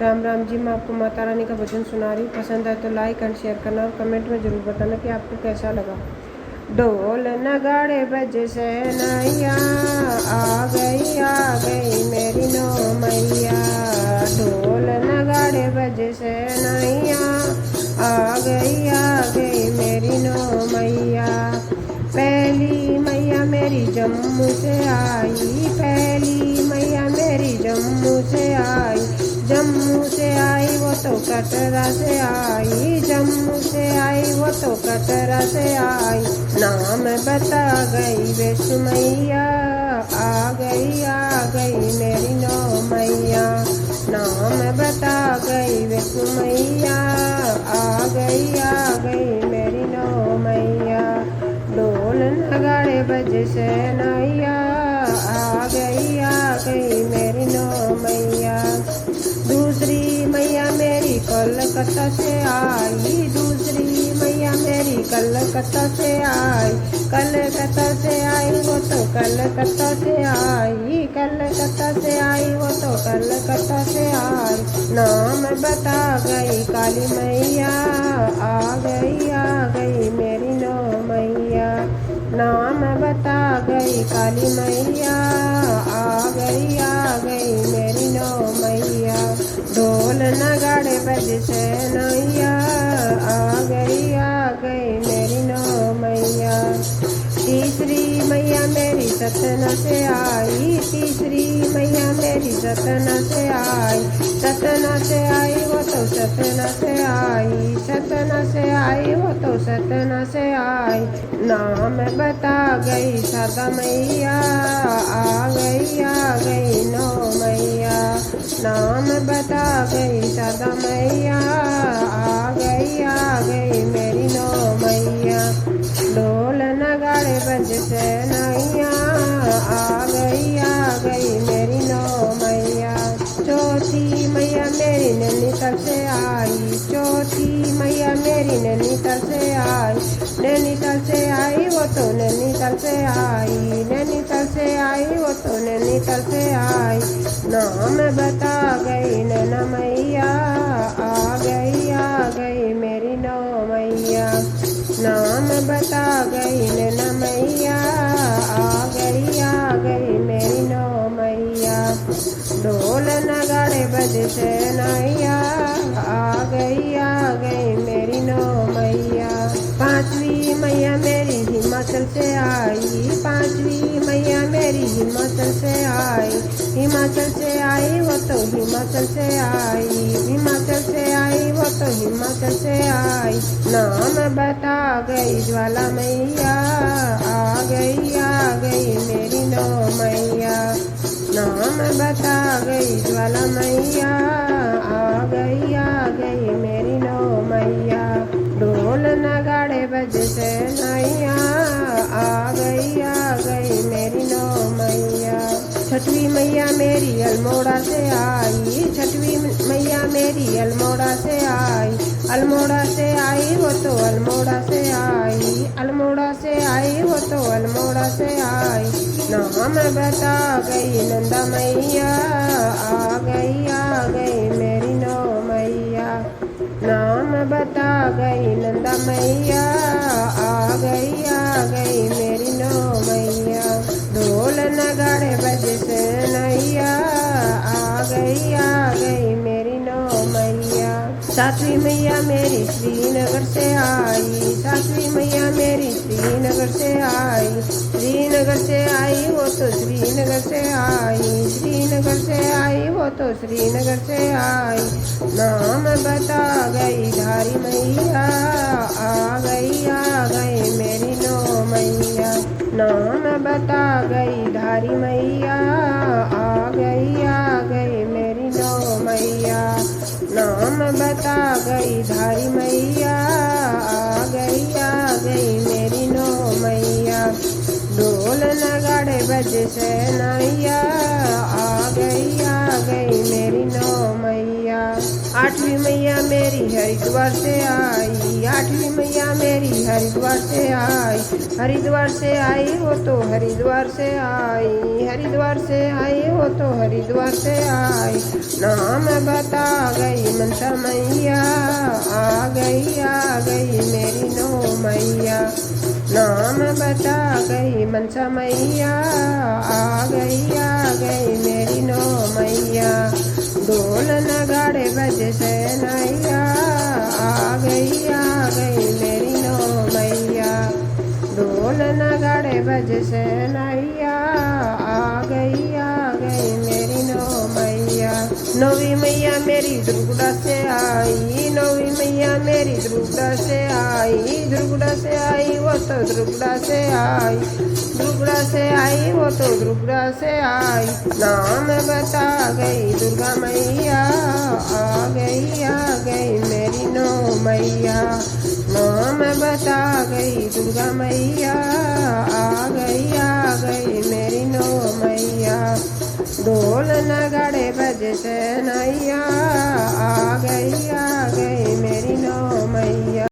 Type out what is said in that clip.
राम राम जी। मैं आपको माता रानी का भजन सुना रही हूँ। पसंद आए तो लाइक एंड शेयर करना और कमेंट में ज़रूर बताना कि आपको कैसा लगा। ढोल नगाड़े बज सहनाइया, आ गई मेरी नौ मैया। ढोल नगाड़े बज सहनाइया, आ गई मेरी नौ मैया। पहली मैया मेरी जम्मू से आई, पहली मैया मेरी जम्मू से आई। जम्मू से आई वो तो कटरा से आई, जम्मू से आई वो तो कटरा से आई। नाम बता गई वैष्णो मैया, आ गई मेरी नौ मैया। नाम बता गई वैष्णो मैया, आ गई मेरी नौ मैया। ढोल नगाड़े बज सहनाइया, आ गई मेरी नौ मैया। दूसरी मैया मेरी कलकत्ता से आई, दूसरी मैया मेरी कलकत्ता से आई। कलकत्ता से आई वो तो कलकत्ता से आई, कलकत्ता से आई वो तो कलकत्ता से आई। नाम बता गई काली मैया, आ गई मेरी नौ मैया। नाम बता गई काली मैया, आ गई मेरी नौ मैया। ढोल नगाड़े बज सहनाइया, आ गई मेरी नौ मैया। तीसरी मैया मेरी सतना से आई, तीसरी मैया मेरी सतना से आई। सतना से आई वो तो सतना से आई, सतना से आई वो तो सतना से आई। नाम बता गई सादा मैया, आ गई नौ मैया। नाम बता गई सादा मैया, आ गई मेरी नौ मैया। ढोल नगाड़े बज सहनाइया, आ गई मेरी नौ मैया। चौथी मैया मेरी नैनीताल से आई, चौथी मैया मेरी नैनीताल से आई। नैनीताल से आई वो तो नैनीताल से आई, नैनीताल से आई वो तो नैनीताल से आई। नाम बता गई नैना मैया, आ गई मेरी नौ मैया। नाम बता गई नैना मैया, आ गई मेरी नौ मैया। ढोल नगाड़े बज सहनाइया, आ गई मेरी नौ मैया। पांचवी मैया मेरी हिमाचल से आई, पांचवी मैया मेरी हिमाचल से आई। हिमाचल से आई वो तो हिमाचल से आई, हिमाचल से आई वो तो हिमाचल से आई। नाम बता गई ज्वाला मैया, आ गई मेरी नौ मैया। नाम बता गई ज्वाला मैया, आ गई मेरी नौ मैया। ढोल नगाड़े बज सहनाइया, आ गई मेरी नौ मैया। छठवीं मैया मेरी अल्मोड़ा से आई, छठवीं मैया मेरी अल्मोड़ा से आई। अल्मोड़ा से आई वो तो अल्मोड़ा से आई, अल्मोड़ा से आई वो तो अल्मोड़ा से आई। नाम बता गई नंदा मैया, आ गई मेरी नौ मैया। नाम बता गई नंदा मैया, आ गई मेरी नौ मैया। ढोल नगाड़े बज सहनाइया, आ गई मेरी नौ मैया। सातवीं मैया मेरी श्रीनगर से आई, सातवीं मैया मेरी श्रीनगर से आई। श्रीनगर से आई वो तो श्रीनगर से आई, श्रीनगर से आई वो तो श्रीनगर से आई। नाम बता गई धारी मैया, आ गई मेरी नौ मैया। नाम बता गई धारी मैया, आ गई मेरी नौ मैया। नाम बता गई धारी मैया, आ गई मेरी नौ मैया। ढोल नगाड़े बज सहनाइया, आ गई मेरी नौ मैया। आठवीं मैया मेरी हरिद्वार से आई, आठवीं मैया मेरी हरिद्वार से आई, हरिद्वार से आई वो तो हरिद्वार से आई, हरिद्वार से आई वो तो हरिद्वार से आई। नाम बता गई मनसा मैया, आ गई मेरी नौ मैया। नाम बता गई मनसा मैया, आ गई मेरी नौ मैया। ढोल नगाड़े बजे शहनाइया, आ गई मेरी नौ मैया। ढोल नगाड़े बजे शहनाइया, आ गई मेरी नौ मैया। नौवीं मैया मेरी दुर्गुड़ा से आई, नौवीं मैया मेरी दुर्गुड़ा से आई, दुर्गुड़ा से आई वो तो दुर्गुड़ा से आई, दुर्गुड़ा से आई वो तो दुर्गुड़ा से आई। नाम बता गई दुर्गा मैया, आ गई मेरी नौ मैया। नाम बता गई दुर्गा मैया, आ गई मेरी नौ मैया। ढोल नगाड़े बजे शहनाइया,